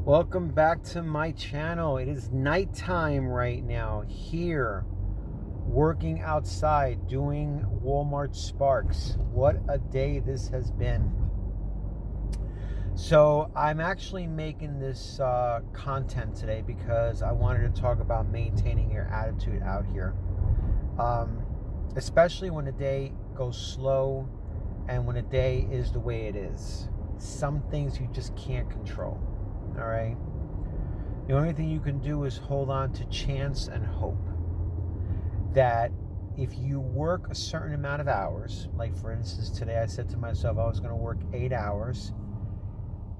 Welcome back to my channel. It is nighttime right now here, working outside, doing Walmart Sparks. What a day this has been. So I'm actually making this content today because I wanted to talk about maintaining your attitude out here. Especially when the day goes slow and when the day is the way it is. Some things you just can't control. All right. The only thing you can do is hold on to chance and hope that if you work a certain amount of hours, like for instance, today I said to myself I was going to work 8 hours.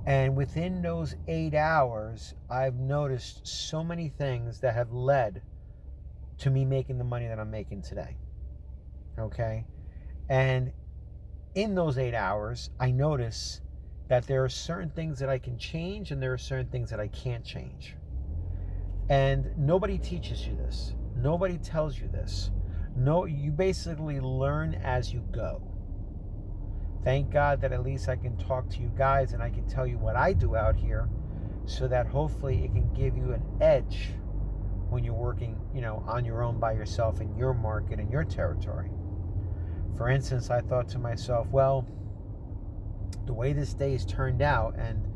And within those 8 hours, I've noticed so many things that have led to me making the money that I'm making today. Okay. And in those 8 hours, I notice that there are certain things that I can change and there are certain things that I can't change. And nobody teaches you this. Nobody tells you this. No, you basically learn as you go. Thank God that at least I can talk to you guys and I can tell you what I do out here so that hopefully it can give you an edge when you're working, on your own by yourself in your market and your territory. For instance, I thought to myself, well, the way this day has turned out and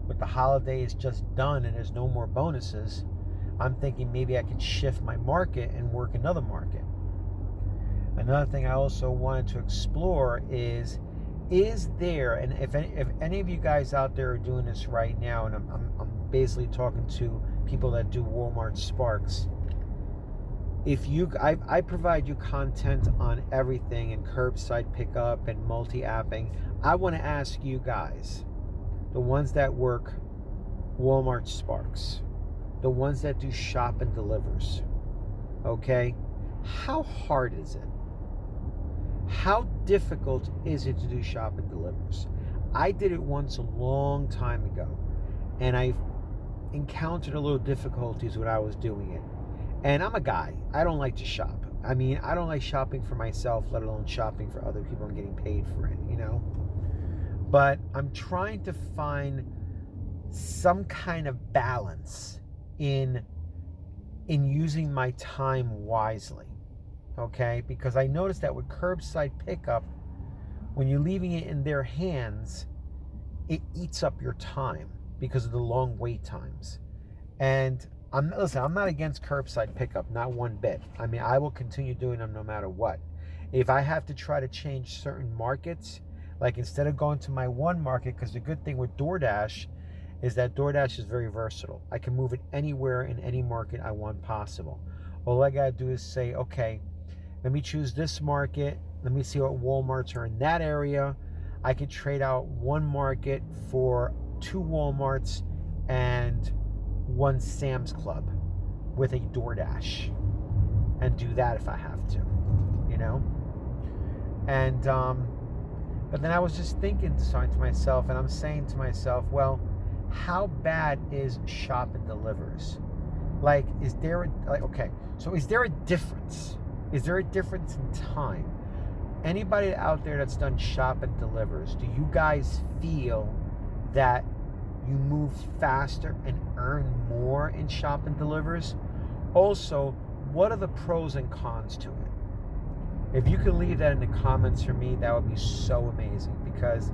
with the holidays just done and there's no more bonuses, I'm thinking maybe I can shift my market and work another market. Another thing I also wanted to explore is there, and if any of you guys out there are doing this right now, and I'm basically talking to people that do Walmart Sparks, I provide you content on everything and curbside pickup and multi-apping. I want to ask you guys, the ones that work Walmart Sparks, the ones that do shop and delivers, okay, how hard is it? How difficult is it to do shop and delivers? I did it once a long time ago, and I encountered a little difficulties when I was doing it. And I'm a guy. I don't like to shop. I mean, I don't like shopping for myself, let alone shopping for other people and getting paid for it, But I'm trying to find some kind of balance in using my time wisely. Okay? Because I noticed that with curbside pickup, when you're leaving it in their hands, it eats up your time because of the long wait times. And I'm not against curbside pickup, not one bit. I mean, I will continue doing them no matter what. If I have to try to change certain markets, like instead of going to my one market, because the good thing with DoorDash is that DoorDash is very versatile. I can move it anywhere in any market I want possible. All I got to do is say, okay, let me choose this market. Let me see what Walmarts are in that area. I could trade out one market for 2 Walmarts and 1 Sam's Club with a DoorDash and do that if I have to, And, but then I was just thinking to myself, and I'm saying to myself, well, how bad is shop and delivers? Like, is there a difference? Is there a difference in time? Anybody out there that's done shop and delivers, do you guys feel that you move faster and earn more in shop and delivers? Also, what are the pros and cons to it? If you can leave that in the comments for me, that would be so amazing, because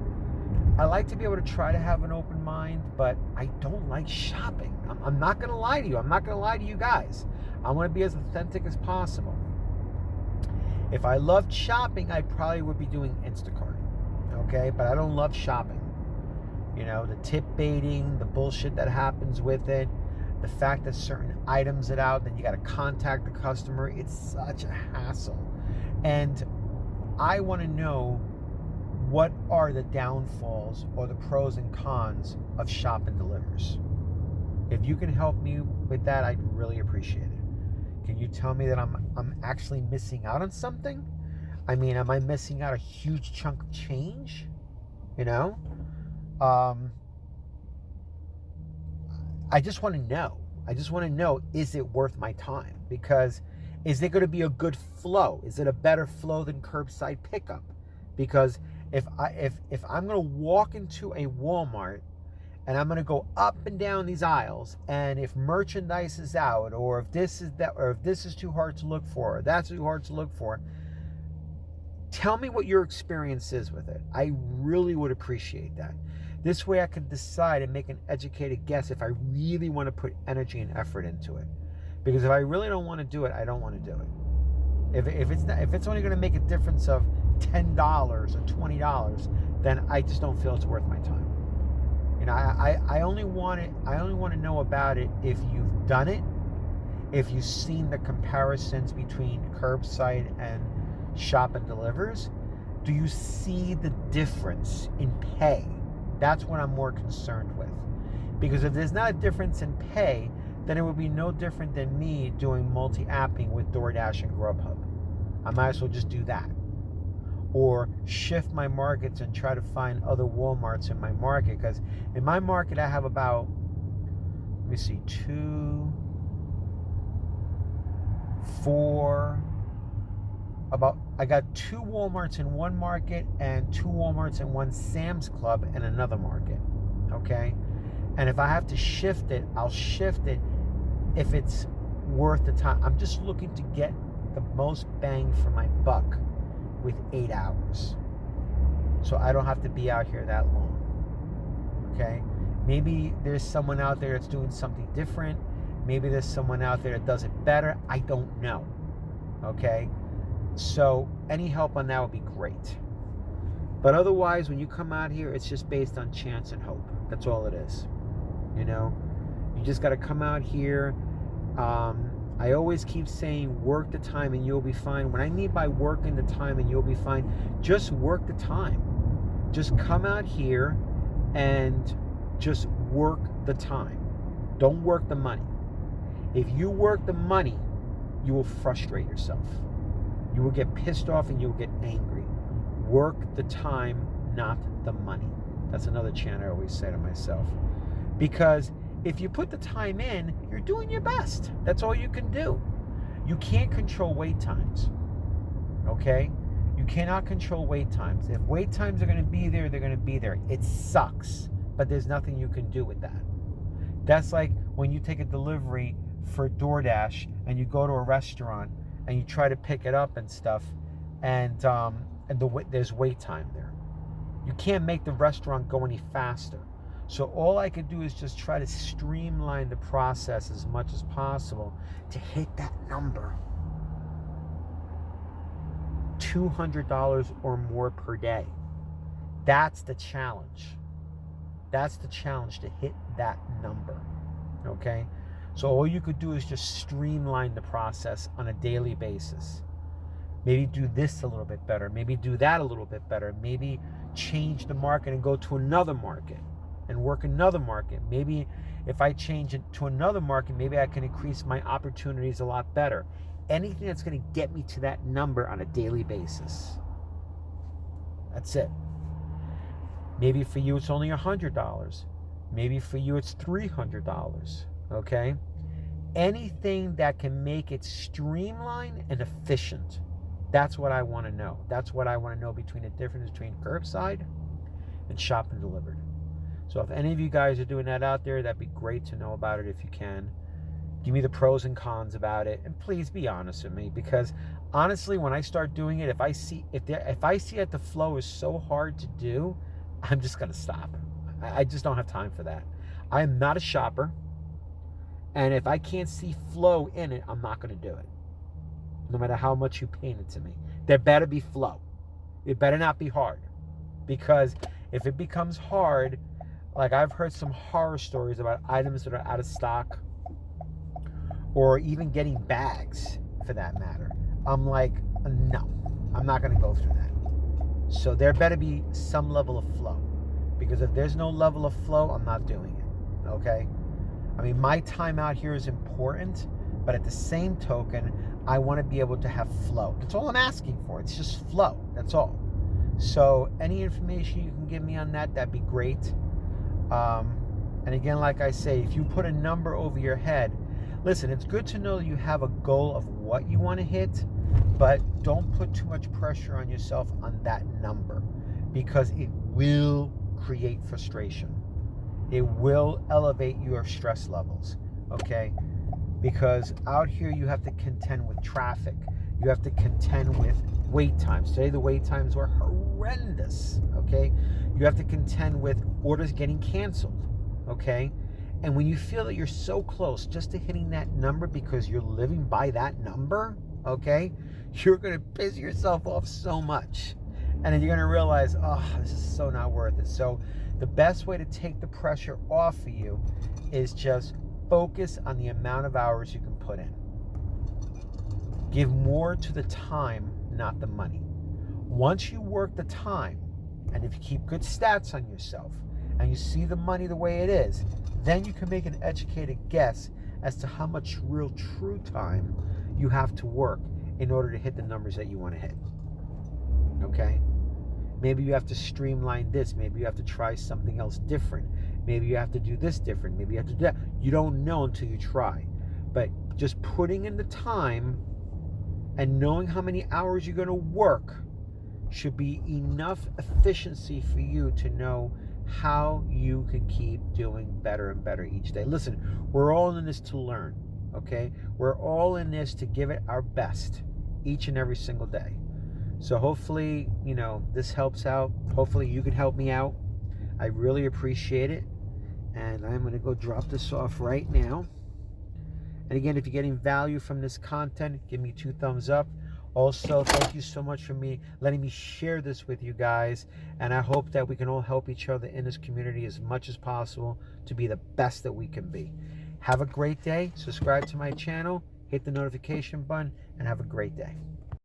I like to be able to try to have an open mind, but I don't like shopping. I'm not going to lie to you. I'm not going to lie to you guys. I want to be as authentic as possible. If I loved shopping, I probably would be doing Instacart, okay? But I don't love shopping. The tip baiting, the bullshit that happens with it, the fact that certain items are out, then you got to contact the customer. It's such a hassle. And I want to know what are the downfalls or the pros and cons of shop and delivers. If you can help me with that, I'd really appreciate it. Can you tell me that I'm actually missing out on something? I mean, am I missing out a huge chunk of change? I just want to know. Is it worth my time? Because is it going to be a good flow? Is it a better flow than curbside pickup? Because if I'm going to walk into a Walmart and I'm going to go up and down these aisles, and if merchandise is out, or if this is that, or if this is too hard to look for, or that's too hard to look for, tell me what your experience is with it. I really would appreciate that. This way I can decide and make an educated guess if I really want to put energy and effort into it. Because if I really don't want to do it, I don't want to do it. If it's only going to make a difference of $10 or $20, then I just don't feel it's worth my time. You know, I only want to know about it if you've done it, if you've seen the comparisons between curbside and shop and delivers. Do you see the difference in pay? That's what I'm more concerned with. Because if there's not a difference in pay, then it would be no different than me doing multi-apping with DoorDash and Grubhub. I might as well just do that. Or shift my markets and try to find other Walmarts in my market. Because in my market, I have about, let me see, 2, 4, I got 2 Walmarts in one market and 2 Walmarts in one Sam's Club in another market. Okay? And if I have to shift it, I'll shift it if it's worth the time. I'm just looking to get the most bang for my buck with 8 hours. So I don't have to be out here that long. Okay? Maybe there's someone out there that's doing something different. Maybe there's someone out there that does it better. I don't know. Okay? So any help on that would be great. But otherwise, when you come out here, it's just based on chance and hope. That's all it is. You know? You just got to come out here. I always keep saying work the time and you'll be fine. When I mean by working the time and you'll be fine, just work the time. Just come out here and just work the time. Don't work the money. If you work the money, you will frustrate yourself. You will get pissed off and you'll get angry. Work the time, not the money. That's another chant I always say to myself. Because if you put the time in, you're doing your best. That's all you can do. You can't control wait times. Okay? You cannot control wait times. If wait times are going to be there, they're going to be there. It sucks, but there's nothing you can do with that. That's like when you take a delivery for DoorDash and you go to a restaurant and you try to pick it up and stuff, and there's wait time there. You can't make the restaurant go any faster. So all I could do is just try to streamline the process as much as possible to hit that number. $200 or more per day. That's the challenge. That's the challenge, to hit that number. Okay? So all you could do is just streamline the process on a daily basis. Maybe do this a little bit better. Maybe do that a little bit better. Maybe change the market and go to another market and work another market. Maybe if I change it to another market, maybe I can increase my opportunities a lot better. Anything that's going to get me to that number on a daily basis. That's it. Maybe for you it's only $100. Maybe for you it's $300. Okay? Anything that can make it streamlined and efficient. That's what I want to know. That's what I want to know between the difference between curbside and shop and delivered. So if any of you guys are doing that out there, that'd be great to know about it if you can. Give me the pros and cons about it, and please be honest with me, because honestly, when I start doing it, if I see that the flow is so hard to do, I'm just gonna stop. I just don't have time for that. I am not a shopper, and if I can't see flow in it, I'm not gonna do it. No matter how much you paint it to me, there better be flow. It better not be hard, because if it becomes hard, like I've heard some horror stories about items that are out of stock, or even getting bags for that matter. I'm like, no, I'm not going to go through that. So there better be some level of flow, because if there's no level of flow, I'm not doing it. Okay? I mean, my time out here is important, but at the same token, I want to be able to have flow. That's all I'm asking for. It's just flow. That's all. So any information you can give me on that, that'd be great. And again, like I say, if you put a number over your head, listen, it's good to know you have a goal of what you want to hit, but don't put too much pressure on yourself on that number, because it will create frustration. It will elevate your stress levels, okay? Because out here you have to contend with traffic. You have to contend with wait times. Today the wait times were horrendous, okay? You have to contend with orders getting canceled, okay? And when you feel that you're so close just to hitting that number because you're living by that number, okay, you're going to piss yourself off so much. And then you're going to realize, oh, this is so not worth it. So the best way to take the pressure off of you is just focus on the amount of hours you can put in. Give more to the time, not the money. Once you work the time, and if you keep good stats on yourself, and you see the money the way it is, then you can make an educated guess as to how much real true time you have to work in order to hit the numbers that you want to hit. Okay? Maybe you have to streamline this. Maybe you have to try something else different. Maybe you have to do this different. Maybe you have to do that. You don't know until you try. But just putting in the time and knowing how many hours you're going to work should be enough efficiency for you to know how you can keep doing better and better each day. Listen, we're all in this to learn, okay? We're all in this to give it our best each and every single day. So hopefully, this helps out. Hopefully you can help me out. I really appreciate it. And I'm going to go drop this off right now. And again, if you're getting value from this content, give me 2 thumbs up. Also, thank you so much for letting me share this with you guys. And I hope that we can all help each other in this community as much as possible to be the best that we can be. Have a great day. Subscribe to my channel, hit the notification button, and have a great day.